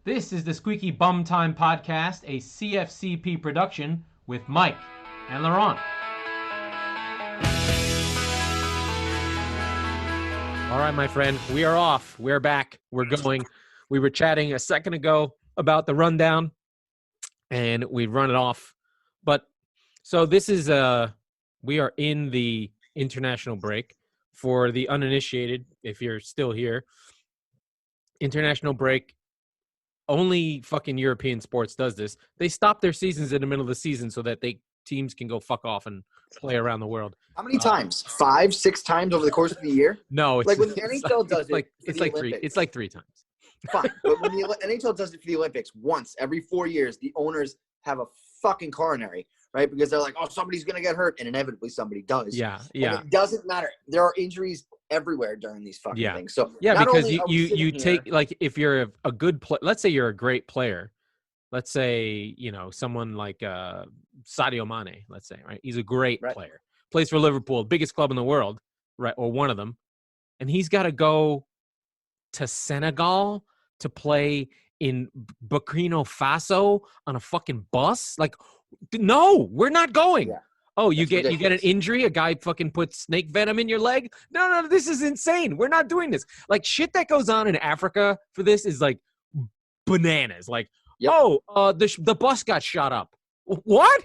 This is the Squeaky Bum Time Podcast, a CFCP production with Mike and Laurent. All right, my friend, we are off. We're back. We're going. We were chatting a second ago about the rundown, and we've run it off. But so this is we are in the international break. For the uninitiated, if you're still here, international break. Only fucking European sports does this. They stop their seasons in the middle of the season so that teams can go fuck off and play around the world. How many times? 5, 6 times over the course of the year? No, it's like when the NHL does it. It's like three. It's like 3 times. Fine, but when the NHL does it for the Olympics, once every 4 years, the owners have a fucking coronary, right? Because they're like, oh, somebody's gonna get hurt, and inevitably somebody does. Yeah. And it doesn't matter. There are injuries everywhere during these fucking things. So because you take, like, if you're a good player, let's say you're a great player, let's say, someone like Sadio Mane, let's say, right? He's a great player, plays for Liverpool, biggest club in the world, right? Or one of them, and he's got to go to Senegal to play in Burkina Faso on a fucking bus. Like, no, we're not going. Yeah. Oh, you get an injury? A guy fucking puts snake venom in your leg? No, this is insane. We're not doing this. Like, shit that goes on in Africa for this is like bananas. Like, the bus got shot up. What?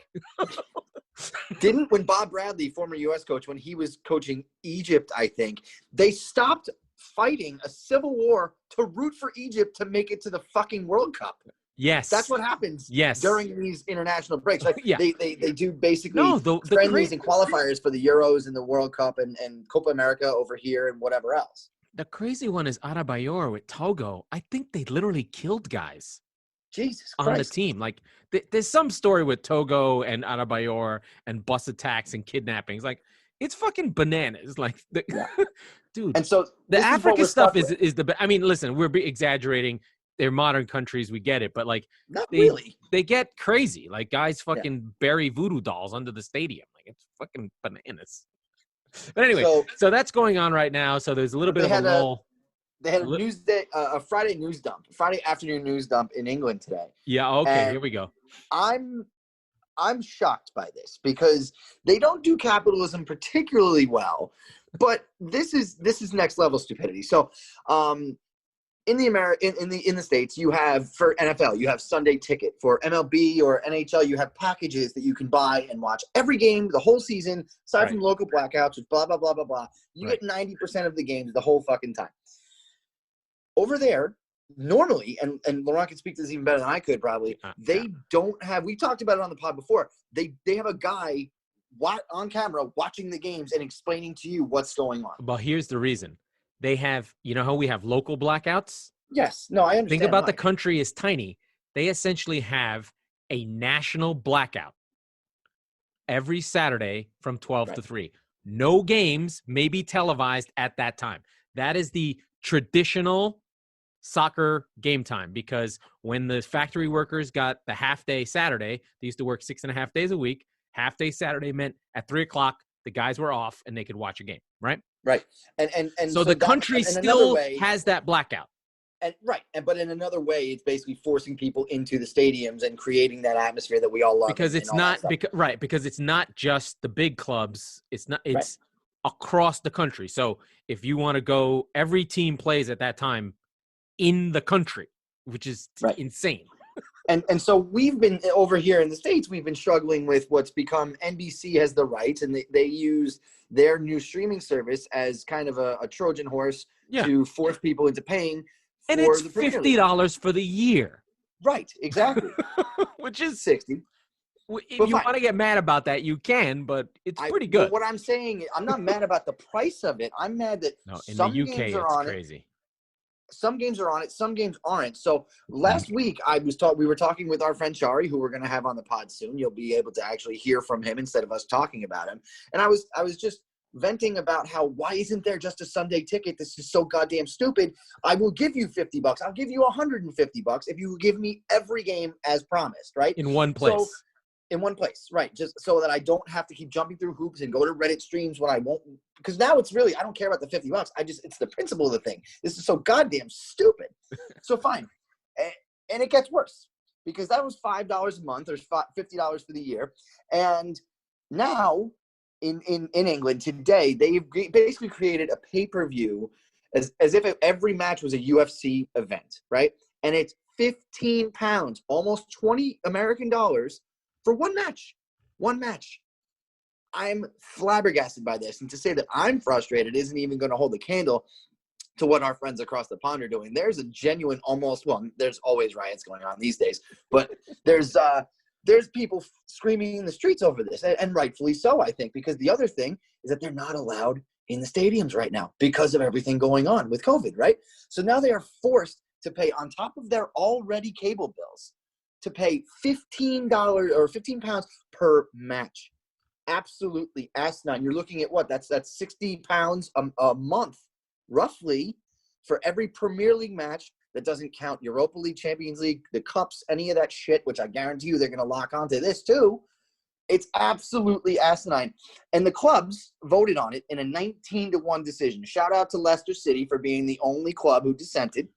When Bob Bradley, former U.S. coach, when he was coaching Egypt, I think, they stopped fighting a civil war to root for Egypt to make it to the fucking World Cup. Yes. That's what happens during these international breaks. Like they do basically friendlies and qualifiers for the Euros and the World Cup and Copa America over here and whatever else. The crazy one is Adebayor with Togo. I think they literally killed guys. Jesus Christ. On the team. Like, there's some story with Togo and Adebayor and bus attacks and kidnappings. Like, it's fucking bananas. Like, dude. And so the Africa stuff is the best. I mean, listen, we're exaggerating. They're modern countries, we get it, but like, not really. They get crazy. Like, guys fucking bury voodoo dolls under the stadium. Like, it's fucking bananas. But anyway, so that's going on right now. So there's a little bit of a lull. They had a Friday news dump, Friday afternoon news dump in England today. Yeah. Okay. Here we go. I'm shocked by this because they don't do capitalism particularly well, but this is next level stupidity. So, in the States, you have, for NFL, you have Sunday Ticket. For MLB or NHL, you have packages that you can buy and watch every game, the whole season, aside from local blackouts, which blah, blah, blah, blah, blah. You get 90% of the games the whole fucking time. Over there, normally, and Laurent can speak to this even better than I could probably, they don't have – we talked about it on the pod before. They have a guy on camera watching the games and explaining to you what's going on. Well, here's the reason. They have, how we have local blackouts? Yes. No, I understand. Think about the country is tiny. They essentially have a national blackout every Saturday from 12 to 3. No games may be televised at that time. That is the traditional soccer game time, because when the factory workers got the half-day Saturday, they used to work 6.5 days a week. Half-day Saturday meant at 3 o'clock, the guys were off and they could watch a game, right? Right. And so the country still has that blackout. But in another way, it's basically forcing people into the stadiums and creating that atmosphere that we all love. Because it's not because it's not just the big clubs. It's across the country. So if you want to go, every team plays at that time in the country, which is insane. And so we've been over here in the States, we've been struggling with what's become NBC has the rights, and they use their new streaming service as kind of a Trojan horse to force people into paying. And it's $50 for the year. Right, exactly. Which is $60. If you want to get mad about that, you can, but it's pretty good. What I'm saying, I'm not mad about the price of it. I'm mad that in the UK, it's crazy. Some games are on it, some games aren't. So last week we were talking with our friend Shari, who we're going to have on the pod soon. You'll be able to actually hear from him instead of us talking about him. And I was just venting about why isn't there just a Sunday Ticket? This is so goddamn stupid. I will give you $50. I'll give you $150 if you give me every game as promised, right? In one place. So, in one place, right? Just so that I don't have to keep jumping through hoops and go to Reddit streams when I won't. Because now it's really, I don't care about the $50. It's the principle of the thing. This is so goddamn stupid. So fine. And it gets worse because that was $5 a month or $50 for the year. And now in England today, they've basically created a pay-per-view as if every match was a UFC event, right? And it's £15, almost 20 American dollars for one match. One match. I'm flabbergasted by this. And to say that I'm frustrated isn't even going to hold a candle to what our friends across the pond are doing. There's a genuine there's always riots going on these days, but there's people screaming in the streets over this, and rightfully so, I think, because the other thing is that they're not allowed in the stadiums right now because of everything going on with COVID, right? So now they are forced to pay on top of their already cable bills to pay $15 or £15 per match. Absolutely asinine. You're looking at what? That's £60 a month, roughly, for every Premier League match. That doesn't count Europa League, Champions League, the cups, any of that shit, which I guarantee you they're going to lock onto this too. It's absolutely asinine. And the clubs voted on it in a 19-1 decision. Shout out to Leicester City for being the only club who dissented.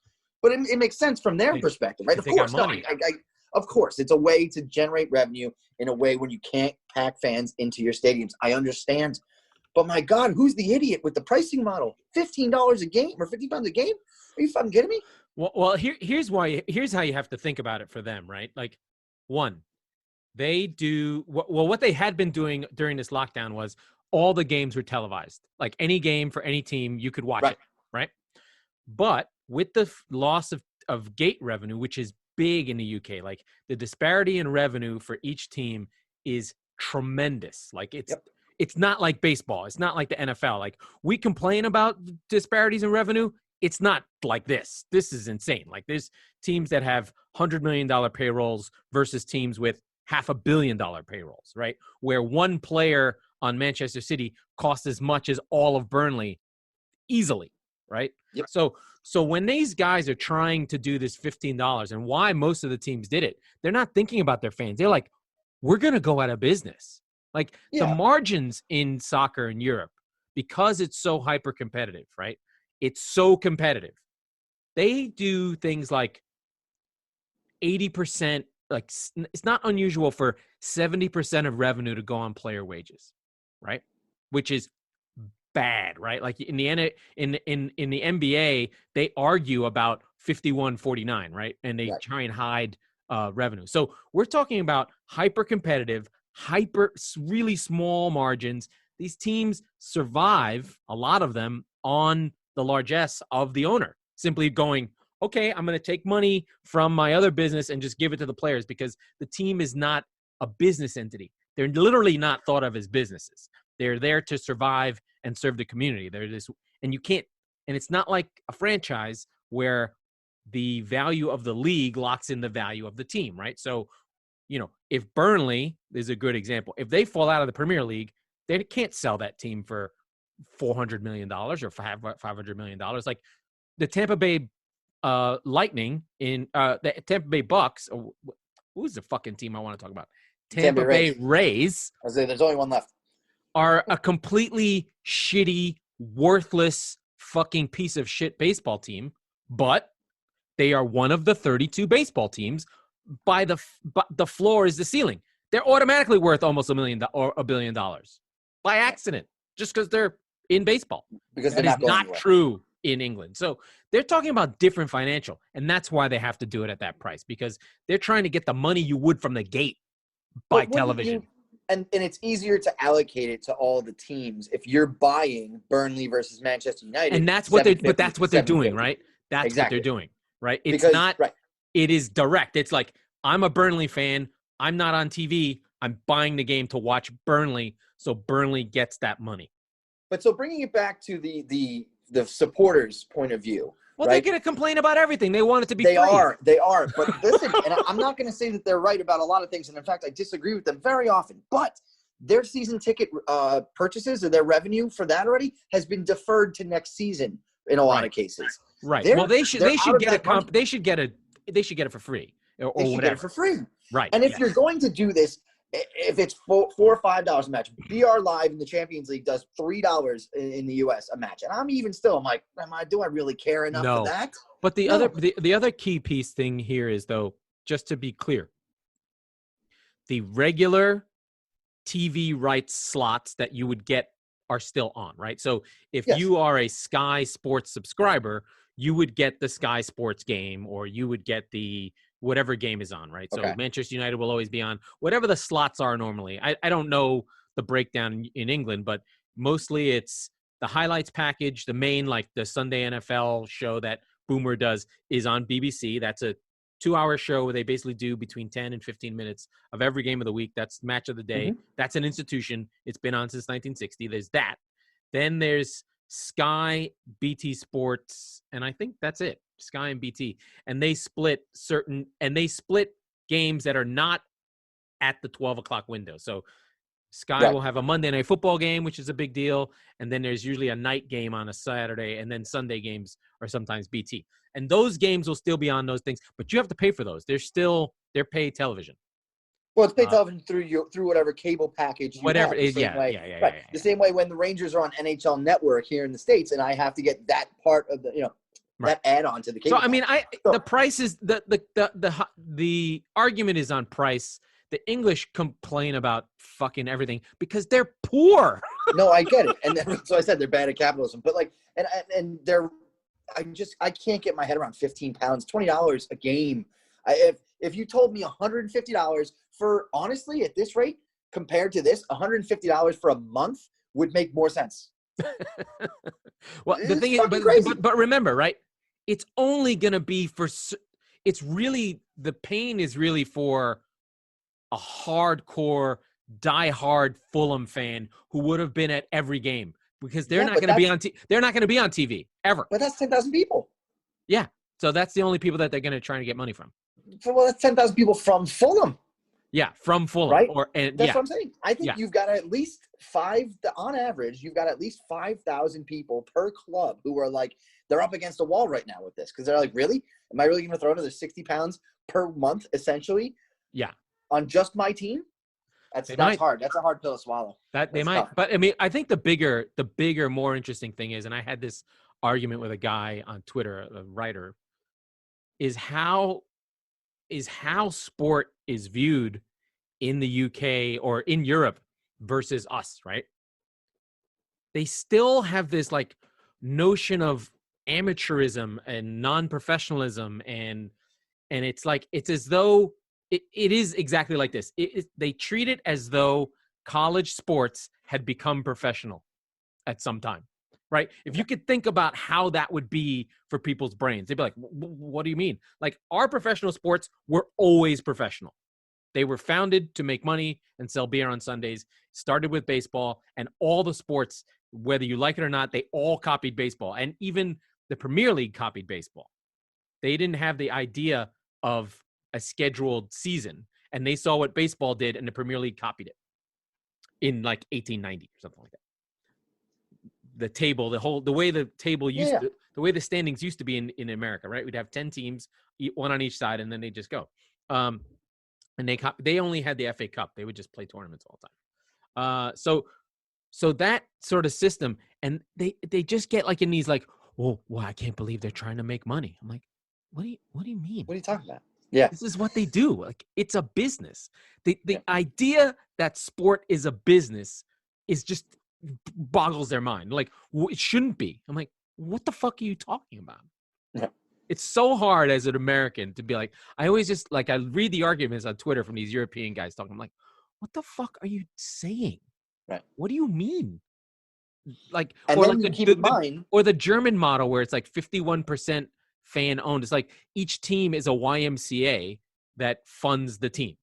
But it makes sense from their perspective, right? Of course, of course, it's a way to generate revenue in a way when you can't pack fans into your stadiums. I understand. But my God, who's the idiot with the pricing model? $15 a game or £15 a game? Are you fucking kidding me? Well, here's how you have to think about it for them, right? Like, one, they do what they had been doing during this lockdown was all the games were televised. Like any game for any team, you could watch it, right? But with the loss of gate revenue, which is big in the UK, like the disparity in revenue for each team is tremendous. Like it's not like baseball. It's not like the NFL. Like we complain about disparities in revenue. It's not like this. This is insane. Like there's teams that have $100 million payrolls versus teams with $500 million payrolls, right? Where one player on Manchester City costs as much as all of Burnley easily, right? Yep. So when these guys are trying to do this $15 and why most of the teams did it, they're not thinking about their fans. They're like, we're going to go out of business. Like the margins in soccer in Europe, because it's so hyper competitive, right? It's so competitive. They do things like 80%, like it's not unusual for 70% of revenue to go on player wages, right? Which is bad, right? Like in the NBA, they argue about 51-49, right? And they try and hide revenue. So we're talking about hyper competitive, really small margins. These teams survive, a lot of them, on the largesse of the owner, simply going, okay, I'm going to take money from my other business and just give it to the players because the team is not a business entity. They're literally not thought of as businesses. They're there to survive and serve the community. And it's not like a franchise where the value of the league locks in the value of the team, right? So, if Burnley is a good example, if they fall out of the Premier League, they can't sell that team for $400 million or $500 million. Like the Tampa Bay Lightning in the Tampa Bay Bucks. Who's the fucking team I want to talk about? Tampa Bay Rays. I was saying there's only one left. Are a completely shitty, worthless, fucking piece of shit baseball team, but they are one of the 32 baseball teams. But the floor is the ceiling. They're automatically worth almost $1 million or $1 billion by accident, just because they're in baseball. Because that is not true in England. So they're talking about different financial, and that's why they have to do it at that price, because they're trying to get the money you would from the gate by television. And it's easier to allocate it to all the teams if you're buying Burnley versus Manchester United. And that's what they're doing, right? That's what they're doing, right? It is direct. It's like, I'm a Burnley fan. I'm not on TV. I'm buying the game to watch Burnley, so Burnley gets that money. But so bringing it back to the supporters' point of view. Well, they're going to complain about everything. They want it to be free. They are. But listen, and I'm not going to say that they're right about a lot of things. And in fact, I disagree with them very often. But their season ticket purchases or their revenue for that already has been deferred to next season in a lot of cases. Right. Well, they should get it for free. Or they should get it for free. Right. And if you're going to do this, if it's $4 or $5 a match, BR Live in the Champions League does $3 in the US a match. And I'm like, do I really care enough for that? But the other key piece thing here is, though, just to be clear, the regular TV rights slots that you would get are still on, right? So if you are a Sky Sports subscriber, you would get the Sky Sports game, or you would get the whatever game is on, right? So Manchester United will always be on, whatever the slots are normally. I don't know the breakdown in England, but mostly it's the highlights package. The main, like the Sunday NFL show that Boomer does, is on BBC. That's a 2-hour show where they basically do between 10 and 15 minutes of every game of the week. That's match of the day. Mm-hmm. That's an institution. It's been on since 1960. There's that. Then there's Sky, BT Sports, and I think that's it. Sky and BT. And they split games that are not at the 12 o'clock window. So Sky will have a Monday Night Football game, which is a big deal. And then there's usually a night game on a Saturday, and then Sunday games are sometimes BT. And those games will still be on those things, but you have to pay for those. They're paid television. Well, it's paid television through whatever cable package you whatever have. The same way when the Rangers are on NHL Network here in the States, and I have to get that part of the, that add-on to the cable. So I mean, the price is the argument is on price. The English complain about fucking everything because they're poor. No, I get it, and so I said they're bad at capitalism. But and they're, I can't get my head around £15, $20 a game. If you told me $150 for, honestly, at this rate compared to this, $150 for a month would make more sense. Well, the thing is, but remember, right? It's only gonna be for. It's really, the pain is really for a hardcore, diehard Fulham fan who would have been at every game, because they're not going to be on. They're not going to be on TV ever. But that's 10,000 people. Yeah, so that's the only people that they're going to try to get money from. Well, that's 10,000 people from Fulham. Yeah, from Fulham, right? That's what I'm saying. I think you've got at least on average, you've got at least 5,000 people per club who are like, they're up against a wall right now with this, because they're like, really? Am I really going to throw another £60 per month, essentially? Yeah. On just my team? That's hard. That's a hard pill to swallow. They might. Tough. But I mean, I think the bigger, more interesting thing is, and I had this argument with a guy on Twitter, a writer, is how sport is viewed in the UK or in Europe versus us, right? They still have this like notion of amateurism and non-professionalism, and it's like, it's as though it is exactly like this. They treat it as though college sports had become professional at some time, right? If you could think about how that would be for people's brains, they'd be like, what do you mean? Like, our professional sports were always professional. They were founded to make money and sell beer on Sundays, started with baseball, and all the sports, whether you like it or not, they all copied baseball. And even the Premier League copied baseball. They didn't have the idea of a scheduled season, and they saw what baseball did, and the Premier League copied it in like 1890 or something like that. The table, the way the table the way the standings used to be in America, right? We'd have 10 teams, one on each side, and then they just go. And they only had the FA Cup. They would just play tournaments all the time. So that sort of system, and they just get like in these like, well, I can't believe they're trying to make money. I'm like, what do you mean? What are you talking about? Yeah, this is what they do. Like, it's a business. The idea that sport is a business is just boggles their mind. Like, it shouldn't be. I'm like, what the fuck are you talking about? Yeah. It's so hard as an American to be like, I always just like, I read the arguments on Twitter from these European guys talking. I'm like, what the fuck are you saying? Right. What do you mean? Like, and or then like keep in mind, or the German model where it's like 51% fan owned. It's like each team is a YMCA that funds the team.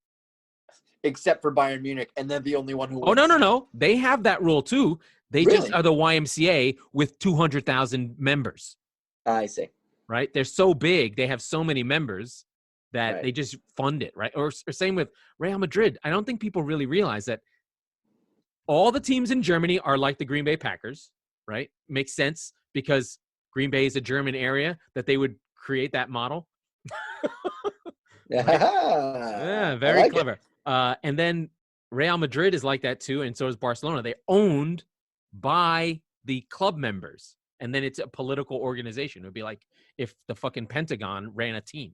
Except for Bayern Munich, and they're the only one who wins. Oh, no. They have that rule too. They really? just are the YMCA with 200,000 members. I see. Right? They're so big. They have so many members that they just fund it, right? Or same with Real Madrid. I don't think people really realize that all the teams in Germany are like the Green Bay Packers, right? Makes sense because Green Bay is a German area that they would create that model. Yeah, very clever. And then Real Madrid is like that too, and so is Barcelona. They're owned by the club members, and then it's a political organization. It would be like if the fucking Pentagon ran a team.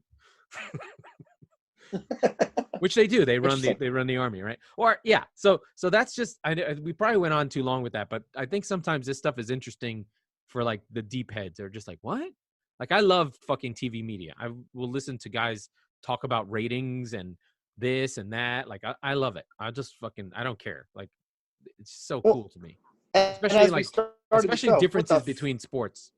Which they do. They run the army, right? Or yeah. So that's just. We probably went on too long with that, but I think sometimes this stuff is interesting for like the deep heads. They're just like, what? Like I love fucking TV media. I will listen to guys talk about ratings and this and that. Like I love it. I don't care. Like it's so cool to me. Especially differences between sports.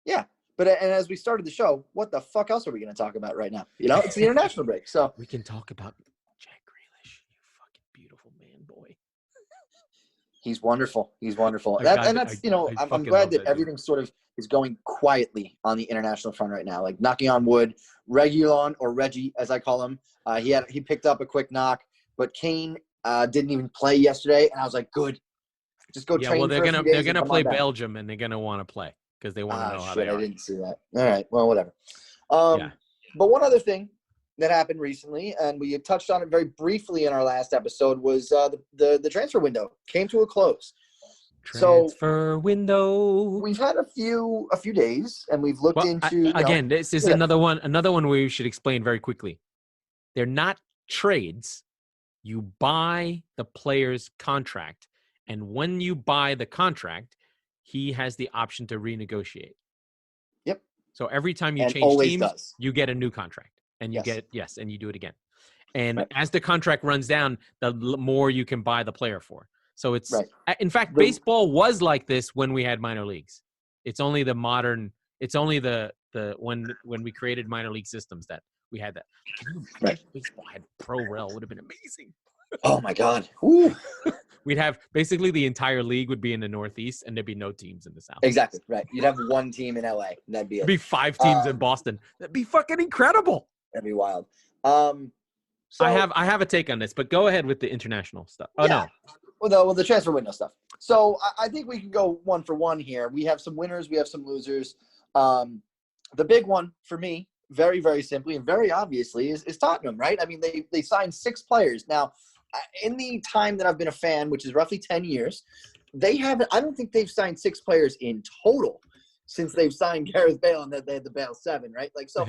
Yeah. But and as we started the show, what the fuck else are we going to talk about right now? You know, it's the international break. So we can talk about Jack Grealish, you fucking beautiful man, boy. He's wonderful. He's wonderful. I'm glad that everything sort of is going quietly on the international front right now. Like knocking on wood, Reguilon or Reggie, as I call him, he picked up a quick knock, but Kane didn't even play yesterday, and I was like, good, just go train. Well, they're gonna play Belgium, and they're gonna want to play because they want to know how they are. I didn't see that. All right, well, whatever. But one other thing that happened recently, and we had touched on it very briefly in our last episode, was the transfer window came to a close. Transfer window. We've had a few days, and we've looked into this is another one we should explain very quickly. They're not trades. You buy the player's contract, and when you buy the contract, he has the option to renegotiate. Yep. So every time you change teams, you get a new contract. And you and you do it again. And as the contract runs down, the more you can buy the player for. So it's, in fact, baseball was like this when we had minor leagues. It's only when we created minor league systems that we had that. Can you imagine baseball had pro rel? Would have been amazing. Oh my God. Ooh. We'd have basically the entire league would be in the Northeast and there'd be no teams in the South. Exactly. Right. You'd have one team in LA. And that'd be it. There'd be 5 teams in Boston. That'd be fucking incredible. That'd be wild. I have a take on this, but go ahead with the international stuff. No. Well, the transfer window stuff. So I think we can go one for one here. We have some winners. We have some losers. The big one for me, very, very simply and very obviously, is Tottenham, right? I mean, they signed 6 players. Now, in the time that I've been a fan, which is roughly 10 years, I don't think they've signed 6 players in total since they've signed Gareth Bale and they had the Bale 7, right? Like, so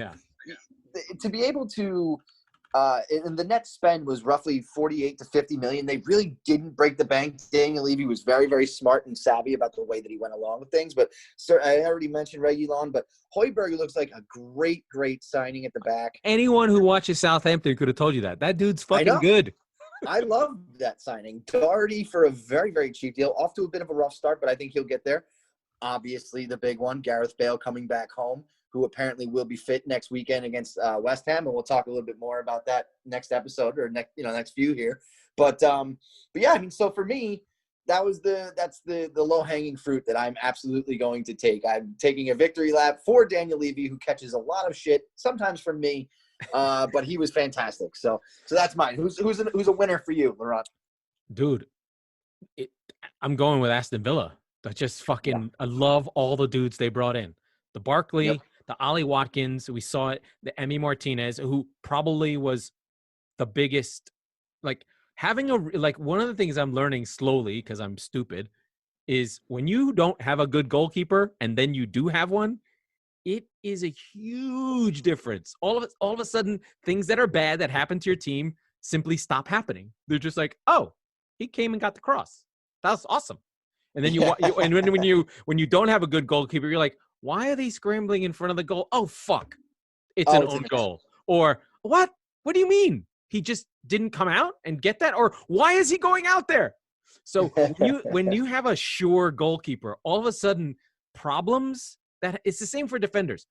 to be able to and the net spend was roughly 48 to 50 million. They really didn't break the bank. Daniel Levy was very, very smart and savvy about the way that he went along with things. But I already mentioned Reguilon, but Højbjerg looks like a great, great signing at the back. Anyone who watches Southampton could have told you that. That dude's fucking good. I love that signing. Doherty for a very, very cheap deal. Off to a bit of a rough start, but I think he'll get there. Obviously, the big one, Gareth Bale coming back home, who apparently will be fit next weekend against West Ham, and we'll talk a little bit more about that next episode or next few here. But yeah, I mean, so for me, that's the low-hanging fruit that I'm absolutely going to take. I'm taking a victory lap for Daniel Levy, who catches a lot of shit, sometimes from me, but he was fantastic. So that's mine. Who's a winner for you, Laurent? Dude, I'm going with Aston Villa. But just fucking, I love all the dudes they brought in. The Barkley, the Ollie Watkins, we saw it, the Emi Martinez, who probably was the biggest, like having one of the things I'm learning slowly, because I'm stupid, is when you don't have a good goalkeeper and then you do have one, it is a huge difference. All of a sudden, things that are bad that happen to your team simply stop happening. They're just like, oh, he came and got the cross. That was awesome. And then when you don't have a good goalkeeper, you're like, why are they scrambling in front of the goal? Oh, fuck. It's an own goal. Or what? What do you mean? He just didn't come out and get that? Or why is he going out there? So when you have a sure goalkeeper, all of a sudden problems that it's the same for defenders.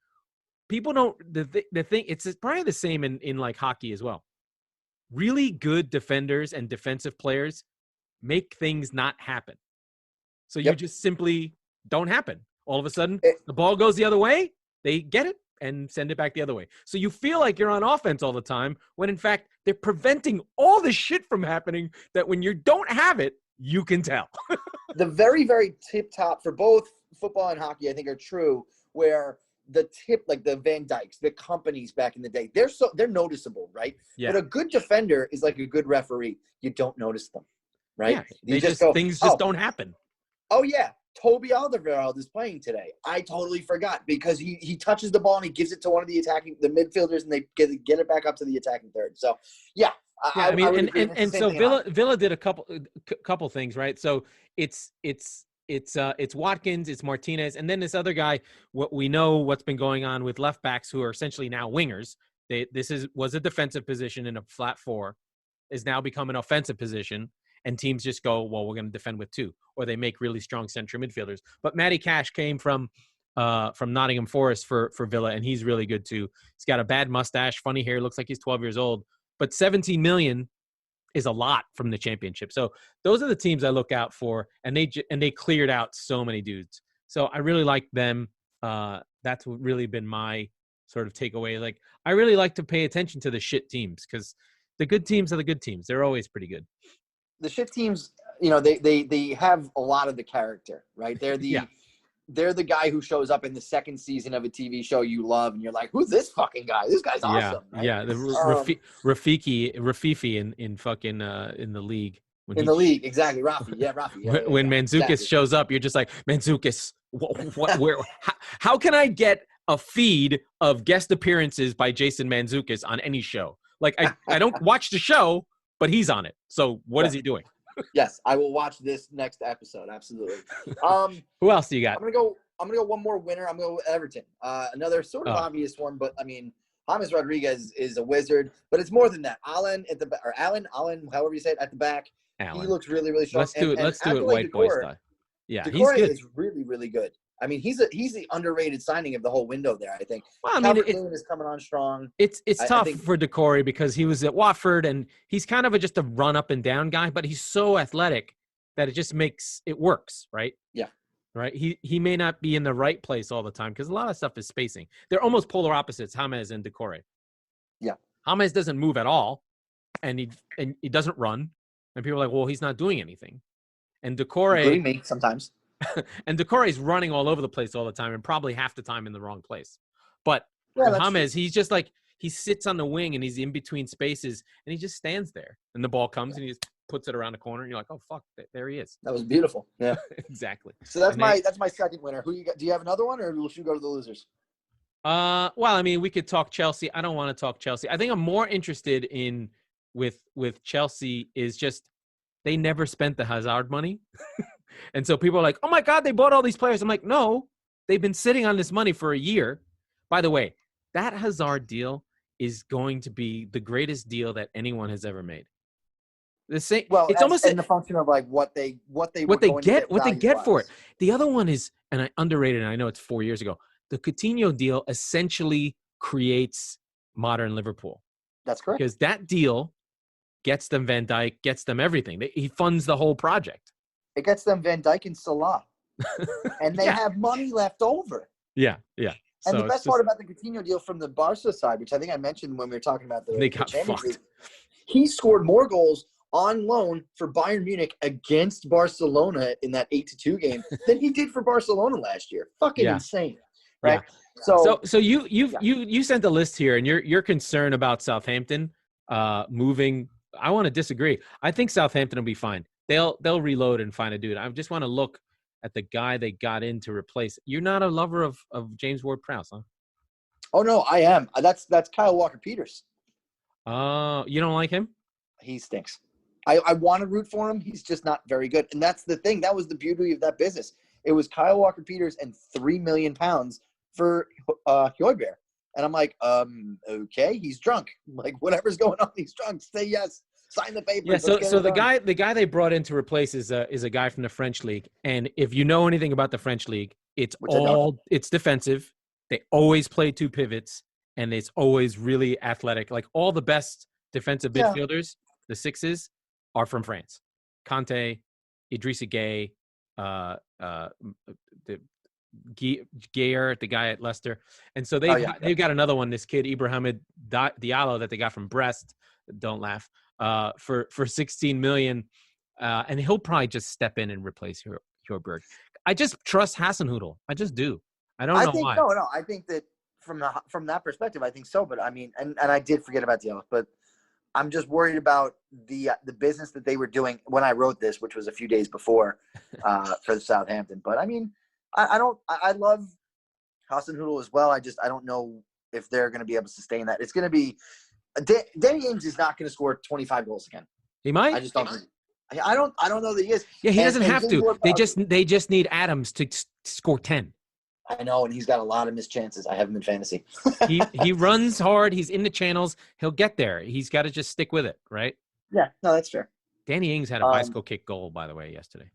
People don't, the thing, it's probably the same in like hockey as well. Really good defenders and defensive players make things not happen. So you just simply don't happen. All of a sudden, the ball goes the other way, they get it and send it back the other way. So you feel like you're on offense all the time, when in fact, they're preventing all the shit from happening that when you don't have it, you can tell. The very, very tip top for both football and hockey, I think, are true, where tip, like the Van Dykes, the companies back in the day. They're noticeable, right? Yeah. But a good defender is like a good referee. You don't notice them, right? Yeah. You just go, things just don't happen. Oh yeah, Toby Alderweireld is playing today. I totally forgot because he touches the ball and he gives it to one of the midfielders, and they get it back up to the attacking third. So yeah, I mean, and so Villa did a couple things, right? So it's Watkins, it's Martinez, and then this other guy. What we know what's been going on with left backs who are essentially now wingers. Was a defensive position in a flat four, is now become an offensive position, and teams just go, well, we're going to defend with two, or they make really strong central midfielders. But Matty Cash came from Nottingham Forest for Villa, and he's really good too. He's got a bad mustache, funny hair, looks like he's 12 years old. But 17 million is a lot from the Championship. So those are the teams I look out for, and they cleared out so many dudes. So I really like them. That's really been my sort of takeaway. Like, I really like to pay attention to the shit teams, because the good teams are the good teams. They're always pretty good. The shit teams, they have a lot of the character, right? They're the guy who shows up in the second season of a TV show you love, and you're like, who's this fucking guy? This guy's awesome. Right? Yeah, the Rafifi in fucking in the league. The league, exactly. Rafi, yeah, Rafi. Yeah, when Mandzukic exactly. shows up, you're just like, Mandzukic, where? How can I get a feed of guest appearances by Jason Mandzukic on any show? Like, I don't watch the show, but he's on it. So what is he doing? Yes, I will watch this next episode. Absolutely. Who else do you got? I'm gonna go one more winner. I'm gonna go with Everton. Another sort of obvious one, but I mean, James Rodriguez is a wizard. But it's more than that. Alan, however you say it, at the back. Alan. He looks really, really strong. Let's do it white boy style. Yeah, Decore is really, really good. I mean, he's the underrated signing of the whole window there, I think. Well, I mean, Calvert-Lewin is coming on strong. It's tough for Decore because he was at Watford, and he's kind of just a run up and down guy, but he's so athletic that it just makes it works, right? Yeah. Right? He may not be in the right place all the time because a lot of stuff is spacing. They're almost polar opposites, James and Decore. Yeah. James doesn't move at all, and he doesn't run, and people are like, well, he's not doing anything. And Decore, including me sometimes. And Decore is running all over the place all the time, and probably half the time in the wrong place. But James, he's just like, he sits on the wing and he's in between spaces, and he just stands there. And the ball comes and he just puts it around the corner, and you're like, oh fuck, there he is. That was beautiful. Yeah, exactly. So that's my second winner. Who you got? Do you have another one, or should we go to the losers? Well, I mean, we could talk Chelsea. I don't want to talk Chelsea. I think I'm more interested in with Chelsea is just they never spent the Hazard money. And so people are like, oh, my God, they bought all these players. I'm like, no, they've been sitting on this money for a year. By the way, that Hazard deal is going to be the greatest deal that anyone has ever made. The same. Well, it's almost in the function of like what they get for it. The other one is, and I underrated, and I know it's 4 years ago. The Coutinho deal essentially creates modern Liverpool. That's correct. Because that deal gets them Van Dijk, gets them everything. He funds the whole project. It gets them Van Dijk and Salah. And they have money left over. Yeah. And the best part about the Coutinho deal from the Barca side, which I think I mentioned when we were talking about they got Champions fucked. League, he scored more goals on loan for Bayern Munich against Barcelona in that 8-2 game than he did for Barcelona last year. Fucking insane, right? Yeah. So you sent a list here, and you're concerned about Southampton moving. I want to disagree. I think Southampton will be fine. They'll reload and find a dude. I just want to look at the guy they got in to replace. You're not a lover of James Ward-Prowse, huh? Oh no, I am. That's Kyle Walker-Peters. You don't like him? He stinks. I want to root for him. He's just not very good. And that's the thing. That was the beauty of that business. It was Kyle Walker-Peters and £3 million for Højbjerg. And I'm like, okay, he's drunk. Like, whatever's going on, he's drunk. Say yes. Sign the paper. Yeah, so the guy they brought in to replace is a guy from the French league. And if you know anything about the French league, it's defensive. They always play two pivots, and it's always really athletic. Like all the best defensive midfielders, the sixes, are from France. Kanté, Idrissa Gueye, Gayer, the guy at Leicester. And so they've got another one, this kid, Ibrahim Diallo, that they got from Brest. Don't laugh. For 16 million. And he'll probably just step in and replace Højbjerg. I just trust Hasenhüttl. I just do. I don't know think why. no. I think that from that perspective, I think so. But I mean, and I did forget about Diallo, but I'm just worried about the business that they were doing when I wrote this, which was a few days before for Southampton. But I mean, I love Hasenhüttl as well. I don't know if they're going to be able to sustain that. It's going to be Danny Ings is not going to score 25 goals again. He might. I just don't. I don't know that he is. Yeah, he doesn't have to. They just need Adams to score 10. I know, and he's got a lot of missed chances. I have him in fantasy. he runs hard. He's in the channels. He'll get there. He's got to just stick with it, right? Yeah, no, that's fair. Danny Ings had a bicycle kick goal, by the way, yesterday.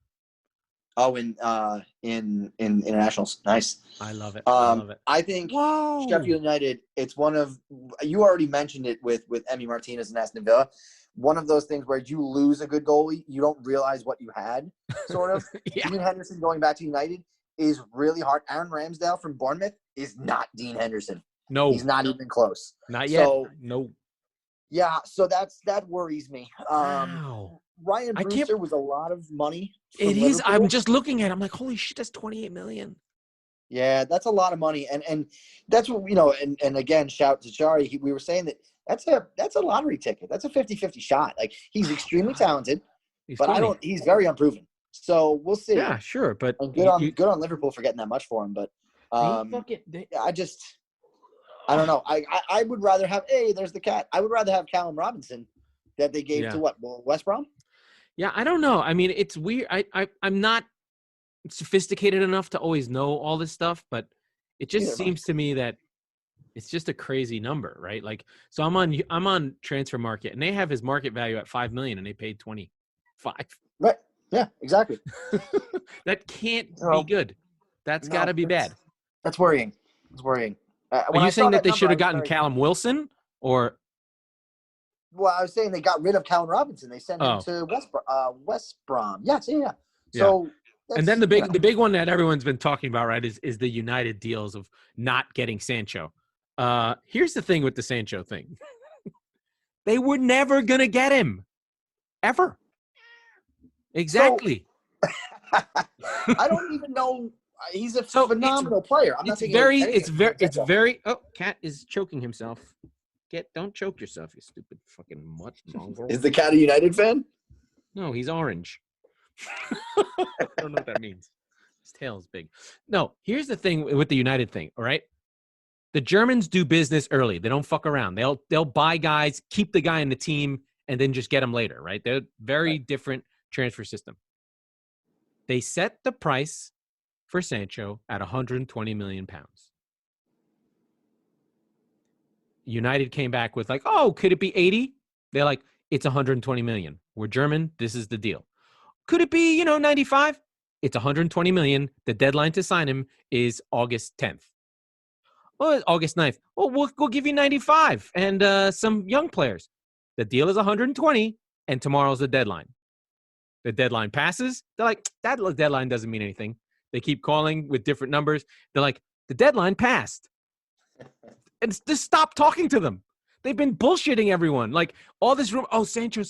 Oh, in internationals, nice. I love it. I love it. I think Sheffield United. It's one of you already mentioned it with Emi Martinez and Aston Villa. One of those things where you lose a good goalie, you don't realize what you had. Sort of. Yeah. Dean Henderson going back to United is really hard. Aaron Ramsdale from Bournemouth is not Dean Henderson. No, he's not even close. Not yet. So, no. Yeah, so that worries me. Wow. Ryan Brewster was a lot of money. It is. Liverpool. I'm just looking at it. I'm like, holy shit, that's $28 million. Yeah, that's a lot of money. And that's what, and again, shout to Chari. We were saying that that's a lottery ticket. That's a 50-50 shot. Like, he's extremely talented, but he's very unproven. So we'll see. Yeah, sure. But good on Liverpool for getting that much for him. But I don't know. I would rather have there's the cat. I would rather have Callum Robinson that they gave to what? Well, West Brom? Yeah, I don't know. I mean, it's weird. I'm not sophisticated enough to always know all this stuff, but it just seems to me that it's just a crazy number, right? Like, so I'm on Transfer Market, and they have his market value at $5 million, and they paid 25. Right. Yeah. Exactly. That can't be good. That's got to be bad. That's worrying. It's worrying. Are you saying that they should have gotten Callum Wilson, or? Well, I was saying they got rid of Callum Robinson. They sent him to West Brom. Yes, yeah. So, and then the big one that everyone's been talking about, right, is the United deals of not getting Sancho. Here's the thing with the Sancho thing. They were never gonna get him, ever. Exactly. So, I don't even know. He's a phenomenal player. I'm not thinking it's very. Oh, Cat is choking himself. Don't choke yourself, you stupid fucking mutt mongrel. Is the Cat a United fan? No, he's orange. I don't know what that means. His tail is big. No, here's the thing with the United thing. All right, the Germans do business early. They don't fuck around. They'll buy guys, keep the guy in the team, and then just get him later. Right? They're very different transfer system. They set the price for Sancho at 120 million pounds. United came back with like, oh, could it be 80? They're like, it's 120 million. We're German. This is the deal. Could it be, 95? It's 120 million. The deadline to sign him is August 10th. Well, August 9th. Well, we'll give you 95 and some young players. The deal is 120, and tomorrow's the deadline. The deadline passes. They're like, that deadline doesn't mean anything. They keep calling with different numbers. They're like, the deadline passed. And just stop talking to them. They've been bullshitting everyone. Like, all this room. Oh, Sancho.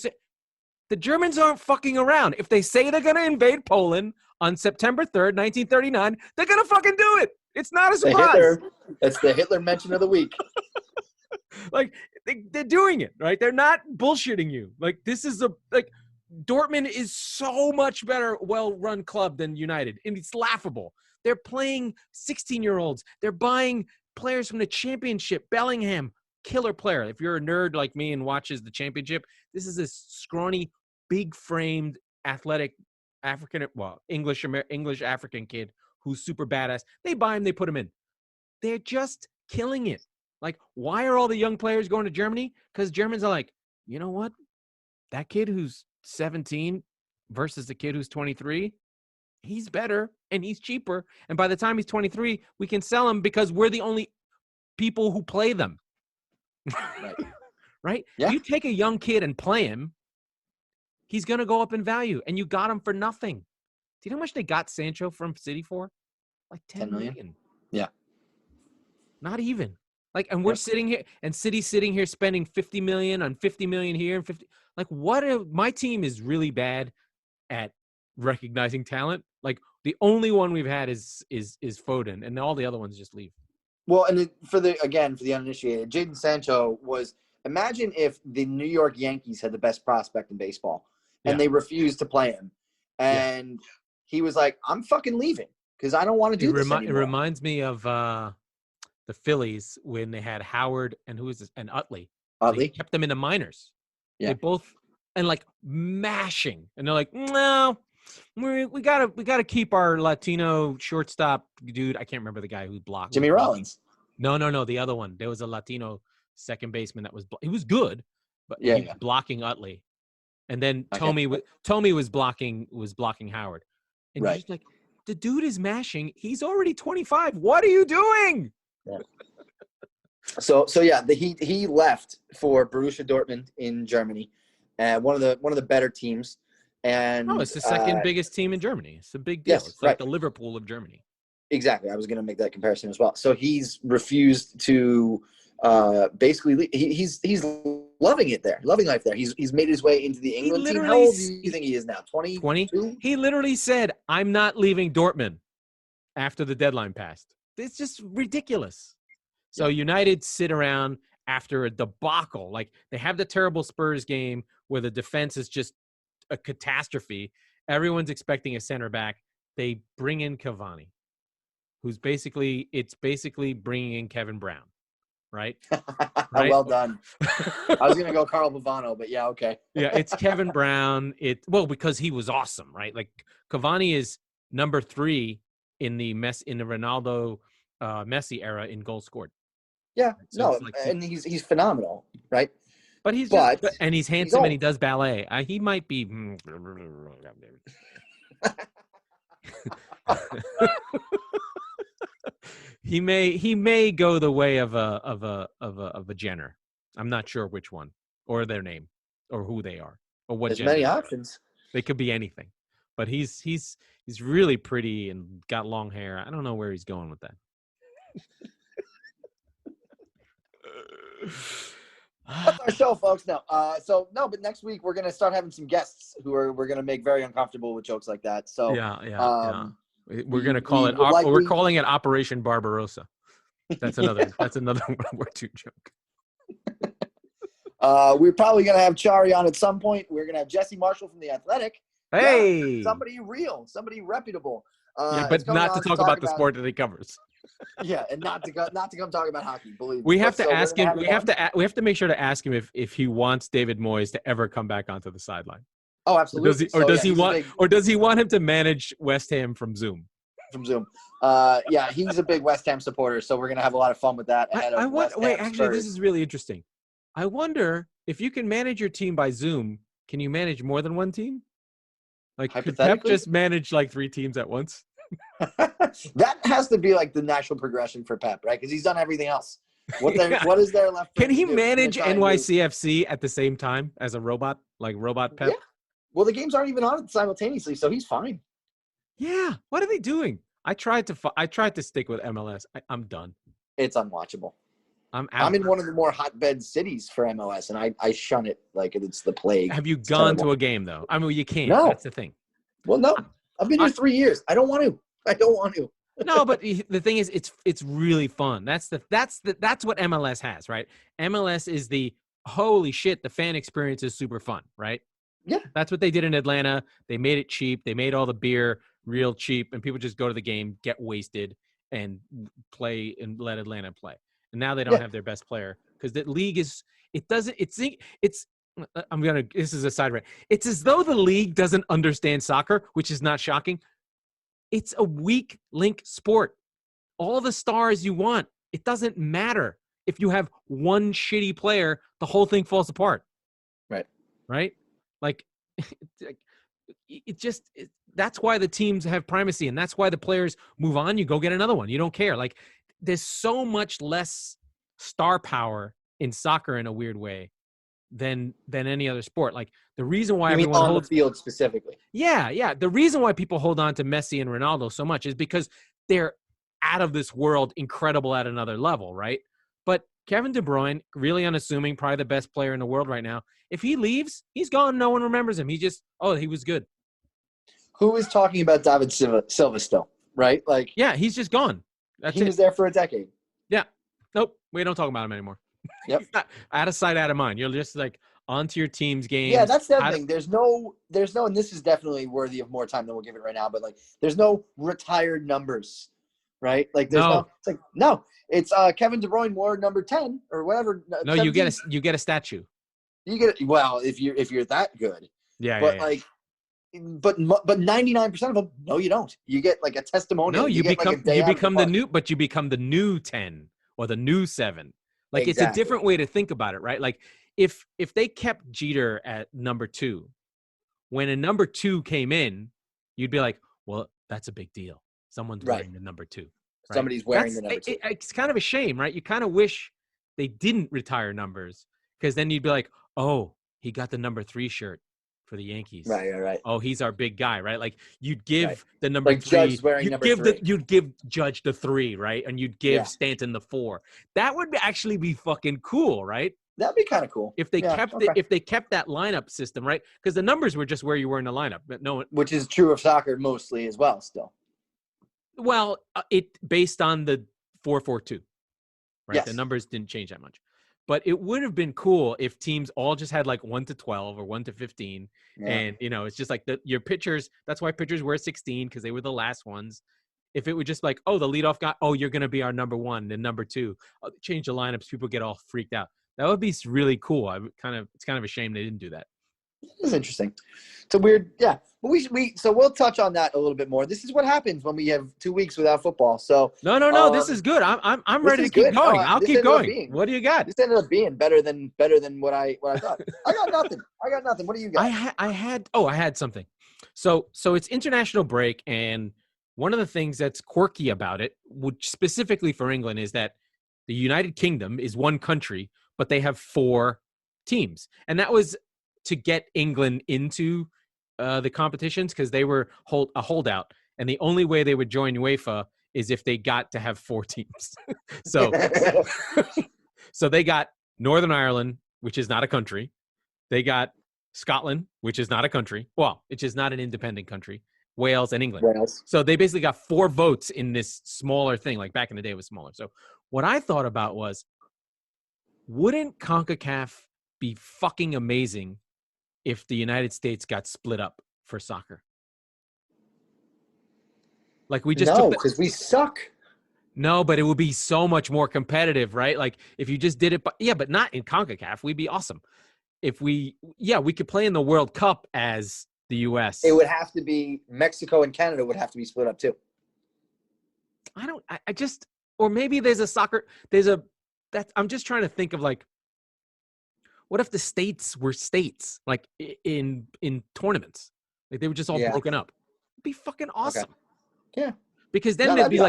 The Germans aren't fucking around. If they say they're going to invade Poland on September 3rd, 1939, they're going to fucking do it. It's not a surprise. That's the Hitler mention of the week. Like, they're doing it, right? They're not bullshitting you. Like, this is Dortmund is so much better, well-run club than United. And it's laughable. They're playing 16-year-olds. They're buying players from the championship. Bellingham, killer player. If you're a nerd like me and watches the championship, this is this scrawny, big-framed, athletic English African kid who's super badass. They buy him, they put him in. They're just killing it. Like, why are all the young players going to Germany? Because Germans are like, you know what? That kid who's 17 versus the kid who's 23, he's better and he's cheaper. And by the time he's 23, we can sell him because we're the only people who play them. Right? Yeah. You take a young kid and play him, he's going to go up in value. And you got him for nothing. Do you know how much they got Sancho from City for? Like 10 million. Yeah. Not even. Like, and we're sitting here, and City's sitting here spending 50 million on 50 million here and 50. Like, my team is really bad at recognizing talent. Like, The only one we've had is Foden, and all the other ones just leave. Well, and for the uninitiated, Jadon Sancho was. Imagine if the New York Yankees had the best prospect in baseball, and they refused to play him, and he was like, "I'm fucking leaving because I don't want to do this anymore." It reminds me of the Phillies when they had Howard and and Utley. They kept them in the minors. Yeah, they both and like mashing, and they're like, "No, we gotta keep our Latino shortstop dude." I can't remember the guy who blocked. Jimmy Rollins. No, the other one. There was a Latino second baseman that was he was good, but he was blocking Utley, and then Tommy was blocking Howard, and you're just like, the dude is mashing. He's already 25. What are you doing? Yeah. So he left for Borussia Dortmund in Germany, one of the better teams, and it's the second biggest team in Germany. It's a big deal. Yes, it's like the Liverpool of Germany. Exactly. I was going to make that comparison as well. So he's refused to. Basically, he's loving it there, loving life there. He's made his way into the England team. How old do you think he is now? 20? He literally said, "I'm not leaving Dortmund after the deadline passed." It's just ridiculous. So United sit around after a debacle. Like, they have the terrible Spurs game where the defense is just a catastrophe. Everyone's expecting a center back. They bring in Cavani, who's basically bringing in Kevin Brown. Right? Well done. I was going to go Carl Bavano, but yeah, okay. Yeah, it's Kevin Brown. Because he was awesome, right? Like, Cavani is number 3 in the Ronaldo Messi era in goals scored. Yeah, so and he's phenomenal, right? But he's handsome and he does ballet. He might be. He may go the way of a Jenner. I'm not sure which one, or their name, or who they are, or what. There's many options. They could be anything, but he's really pretty and got long hair. I don't know where he's going with that. That's our show, folks. No, but next week we're gonna start having some guests we're gonna make very uncomfortable with jokes like that. So yeah. We're gonna call it. We're calling it Operation Barbarossa. That's another World War II joke. We're probably gonna have Chari on at some point. We're gonna have Jesse Marshall from The Athletic. Hey, somebody real, somebody reputable. But not to talk about the sport that he covers. Yeah, and not to come talk about hockey. Believe me. We have to ask him. We have to make sure to ask him if he wants David Moyes to ever come back onto the sideline. Oh, absolutely. Does he want him to manage West Ham from Zoom? Yeah, he's a big West Ham supporter, so we're gonna have a lot of fun with that. This is really interesting. I wonder if you can manage your team by Zoom. Can you manage more than one team? Like, could Pep just manage like 3 teams at once? That has to be like the natural progression for Pep, right? Because he's done everything else. What is there left? Can he manage NYCFC at the same time as a robot, like Robot Pep? Yeah. Well, the games aren't even on simultaneously, so he's fine. Yeah. What are they doing? I tried to stick with MLS. I'm done. It's unwatchable. I'm out. I'm in one of the more hotbed cities for MLS, and I shun it like it's the plague. Have you gone to a game, though? I mean, you can't. No. That's the thing. Well, no. I've been here 3 years. I don't want to. No, but the thing is, it's really fun. That's what MLS has, right? MLS is the holy shit. The fan experience is super fun, right? Yeah, that's what they did in Atlanta. They made it cheap. They made all the beer real cheap, and people just go to the game, get wasted, and play and let Atlanta play. And now they don't have their best player because the league is. It doesn't. It's. I'm gonna. This is a side rant. It's as though the league doesn't understand soccer, which is not shocking. It's a weak link sport. All the stars you want. It doesn't matter if you have one shitty player. The whole thing falls apart. Right. Like, that's why the teams have primacy, and that's why the players move on. You go get another one. You don't care. Like, there's so much less star power in soccer in a weird way than any other sport. Like, the reason why everyone on the field specifically. Yeah. The reason why people hold on to Messi and Ronaldo so much is because they're out of this world, incredible at another level, right? But Kevin De Bruyne, really unassuming, probably the best player in the world right now. If he leaves, he's gone. No one remembers him. He was good. Who is talking about David Silva still, right? Like, yeah, he's just gone. That's he it. was there for a decade. Yeah. Nope. We don't talk about him anymore. Yep. Out of sight, out of mind. You're just like onto your team's games. Yeah, that's the other thing. There's no, and this is definitely worthy of more time than we'll give it right now, but like, there's no retired numbers, right? Like, there's it's like, no, it's Kevin De Bruyne wore number 10 or whatever. No, 17. you get a statue. You get it. Well, if you're that good. Yeah. But yeah. like, but 99% of them, no, you don't. You get like a testimonial. No, you become the new 10 or the new 7. Like, It's a different way to think about it, right? Like, if they kept Jeter at number 2, when a number 2 came in, you'd be like, well, that's a big deal. Someone's wearing the number 2. Right? Somebody's wearing the number 2. It's kind of a shame, right? You kind of wish they didn't retire numbers, because then you'd be like, oh, he got the number 3 shirt for the Yankees. Right. Oh, he's our big guy, right? Like, you'd give the number like 3. Judge wearing number 3. You'd give Judge the 3, right? And you'd give Stanton the 4. That would actually be fucking cool, right? That'd be kind of cool if they kept if they kept that lineup system, right? Because the numbers were just where you were in the lineup, but no one. Which is true of soccer mostly as well. Still. Well, it based on the 4-4-2, right? Yes. The numbers didn't change that much. But it would have been cool if teams all just had like 1 to 12 or 1 to 15. Yeah. And, it's just like your pitchers. That's why pitchers were 16, because they were the last ones. If it were just like, oh, the leadoff guy, oh, you're going to be our number 1, then number 2. Change the lineups. People get all freaked out. That would be really cool. It's kind of a shame they didn't do that. It's interesting. It's a weird, yeah. But so we'll touch on that a little bit more. This is what happens when we have 2 weeks without football. So no. This is good. I'm ready to keep going. I'll keep going. What do you got? This ended up being better than what I thought. I got nothing. What do you got? I had something. So it's international break, and one of the things that's quirky about it, which specifically for England, is that the United Kingdom is one country, but they have 4 teams, and that was to get England into the competitions, because they were a holdout, and the only way they would join UEFA is if they got to have 4 teams. So they got Northern Ireland, which is not a country. They got Scotland, which is not a country. Well, which is not an independent country. Wales and England. So they basically got 4 votes in this smaller thing. Like back in the day, it was smaller. So what I thought about was, wouldn't CONCACAF be fucking amazing if the United States got split up for soccer? Like, we just because we suck. No, but it would be so much more competitive, right? Like, if you just did it, but not in CONCACAF, we'd be awesome. If we could play in the World Cup as the U.S. It would have to be Mexico and Canada would have to be split up too. Or maybe I'm just trying to think of, like, what if the states were states, like in tournaments? Like, they were just all broken up. It'd be fucking awesome. Okay. Yeah. Because then it'd be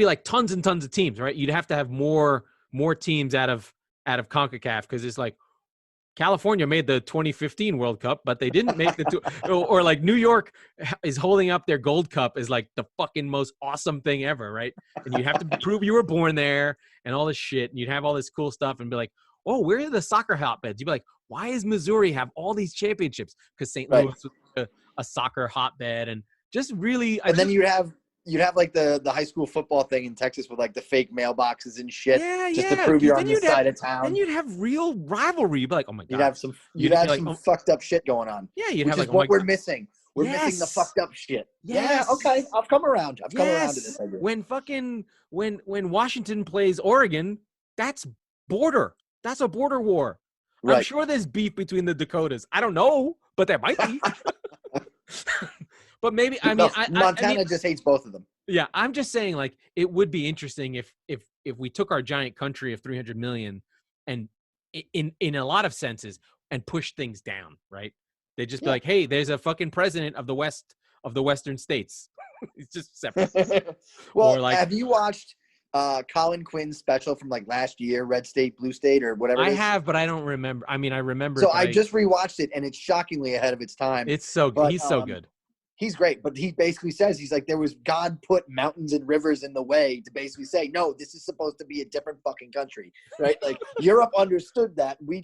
like tons and tons of teams, right? You'd have to have more teams out of CONCACAF, because it's like California made the 2015 World Cup, but they didn't make the or like New York is holding up their Gold Cup as like the fucking most awesome thing ever, right? And you have to prove you were born there and all this shit, and you'd have all this cool stuff and be like, oh, where are the soccer hotbeds? You'd be like, why does Missouri have all these championships? Because St. Louis was a soccer hotbed, and just really. And then you'd have like the high school football thing in Texas with like the fake mailboxes and shit, just to prove you're on this side of town. Then you'd have real rivalry. You'd be like, oh my god. You'd have some fucked up shit going on. Yeah, you'd have like what we're missing. We're missing the fucked up shit. Yes. Yeah, okay. I've come around. I've come around to this idea. When Washington plays Oregon, that's border. That's a border war. Right. I'm sure there's beef between the Dakotas. I don't know, but there might be. But maybe Montana just hates both of them. Yeah, I'm just saying, like, it would be interesting if we took our giant country of 300 million and in a lot of senses and push things down, right? They'd just be like, hey, there's a fucking president of the Western states. It's just separate. Well, have you watched Colin Quinn's special from like last year, Red State, Blue State, or whatever? I have, but I don't remember. I mean, I remember. So I just rewatched it, and it's shockingly ahead of its time. It's so good. He's so good. He's great, but he basically says, he's like, there was God put mountains and rivers in the way to basically say, no, this is supposed to be a different fucking country, right? Like, Europe understood that. We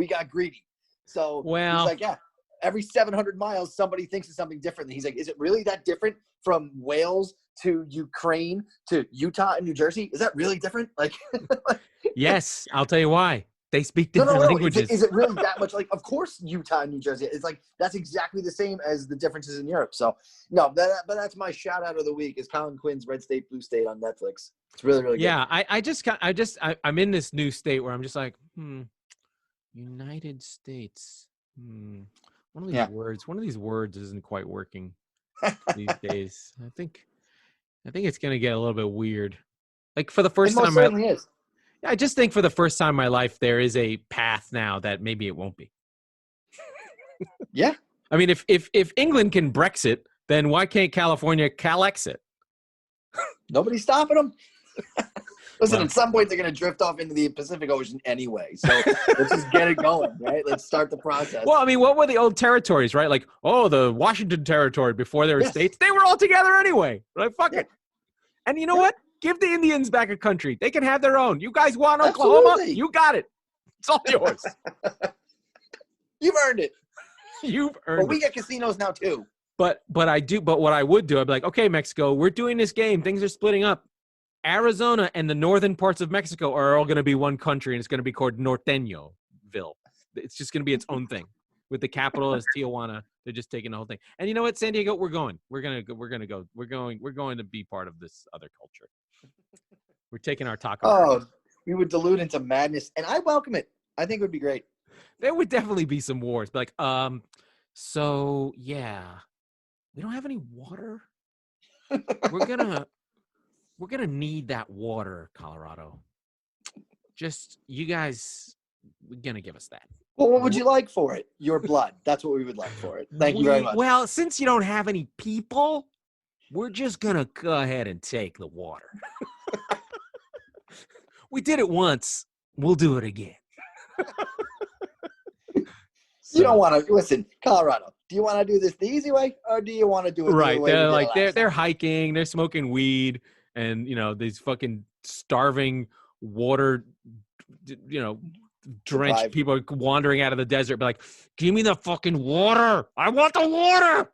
got greedy. So he's like, yeah. every 700 miles, somebody thinks of something different. And he's like, is it really that different from Wales to Ukraine to Utah and New Jersey? Is that really different? Like, yes, I'll tell you why. They speak different languages. Is it really that much? Like, of course, Utah and New Jersey. It's like that's exactly the same as the differences in Europe. So, no, but that's my shout out of the week is Colin Quinn's Red State Blue State on Netflix. It's really, really good. Yeah, I'm in this new state where I'm just like, United States. One of these words isn't quite working these days. I think it's gonna get a little bit weird. Like for the first time, I just think for the first time in my life, there is a path now that maybe it won't be. Yeah. I mean, if England can Brexit, then why can't California Calexit? Nobody's stopping them. Listen, at some point they're going to drift off into the Pacific Ocean anyway. So let's just get it going, right? Let's start the process. Well, I mean, what were the old territories, right? Like, the Washington Territory before there were states. They were all together anyway. Like, fuck it. And you know what? Give the Indians back a country. They can have their own. You guys want Oklahoma? Absolutely. You got it. It's all yours. You've earned it. You've earned it. But we get casinos now too. But what I would do, I'd be like, okay, Mexico, we're doing this game. Things are splitting up. Arizona and the northern parts of Mexico are all going to be one country, and it's going to be called Norteñoville. It's just going to be its own thing. With the capital as Tijuana, they're just taking the whole thing. And you know what, San Diego, we're going. We're going to be part of this other culture. We're taking our taco. Oh, we would dilute into madness, and I welcome it. I think it would be great. There would definitely be some wars, but like, so yeah, we don't have any water. We're gonna need that water, Colorado. Just you guys, we're gonna give us that. Well, what would you like for it? Your blood. That's what we would like for it. Thank you very much. Well, since you don't have any people, we're just gonna go ahead and take the water. We did it once. We'll do it again. You don't want to listen, Colorado. Do you want to do this the easy way, or do you want to do it right? The way They're like they're hiking, they're smoking weed, and these fucking starving water, drenched people are wandering out of the desert. Be like, give me the fucking water. I want the water.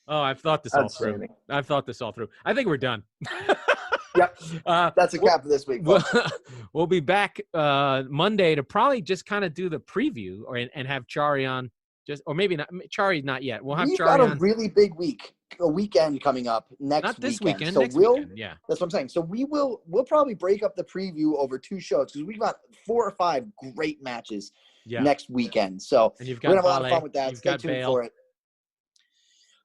Oh, I've thought this all through. I think we're done. Yep. That's a cap for this week. We'll be back Monday to probably just kind of do the preview and have Chari on. Or maybe not. Chari not yet. We'll have Chari on. We've got a really big weekend coming up next weekend. Not this weekend. So next weekend. Yeah. That's what I'm saying. So we'll probably break up the preview over 2 shows because we've got 4 or 5 great matches next weekend. So we're gonna have a lot of fun with that. Stay tuned for it.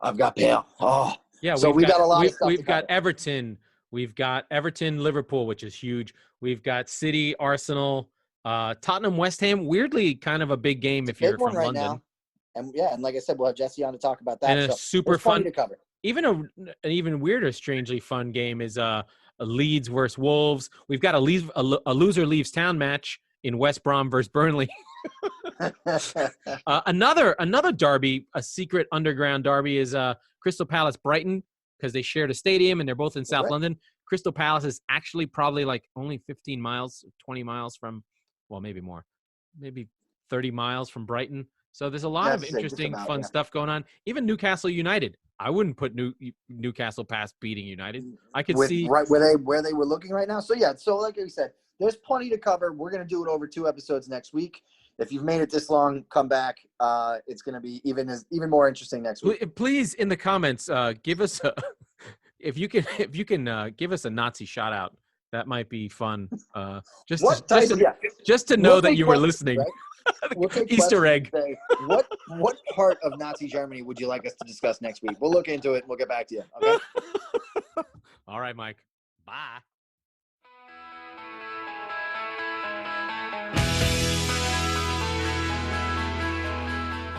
I've got Bale. Oh, yeah. So we've got a lot of stuff. We've got Everton. We've got Everton, Liverpool, which is huge. We've got City, Arsenal, Tottenham, West Ham. Weirdly, kind of a big game if you're from right London. Now. And like I said, we'll have Jesse on to talk about that. And a super fun to cover. Even an even weirder, strangely fun game is a Leeds versus Wolves. We've got a loser leaves town match in West Brom versus Burnley. Another derby, a secret underground derby, is Crystal Palace Brighton, because they shared a stadium and they're both in South London. Crystal Palace is actually probably like only 15 miles, 20 miles from, well, maybe more, maybe 30 miles from Brighton. So there's a lot of interesting, fun stuff going on. Even Newcastle United. I wouldn't put Newcastle past beating United. I could see right where they were looking right now. So yeah, so like I said, there's plenty to cover. We're gonna do it over 2 episodes next week. If you've made it this long, come back. It's going to be even more interesting next week. Please, in the comments, give us if you can give us a Nazi shout out. That might be fun. Just to know that you were listening. Right? We'll take Easter egg. What part of Nazi Germany would you like us to discuss next week? We'll look into it and we'll get back to you. Okay. All right, Mike. Bye.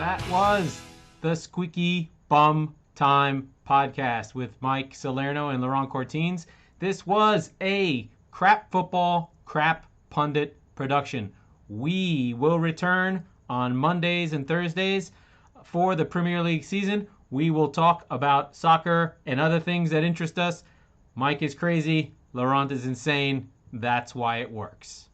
That was the Squeaky Bum Time podcast with Mike Salerno and Laurent Cortines. This was a Crap Football, Crap Pundit production. We will return on Mondays and Thursdays for the Premier League season. We will talk about soccer and other things that interest us. Mike is crazy. Laurent is insane. That's why it works.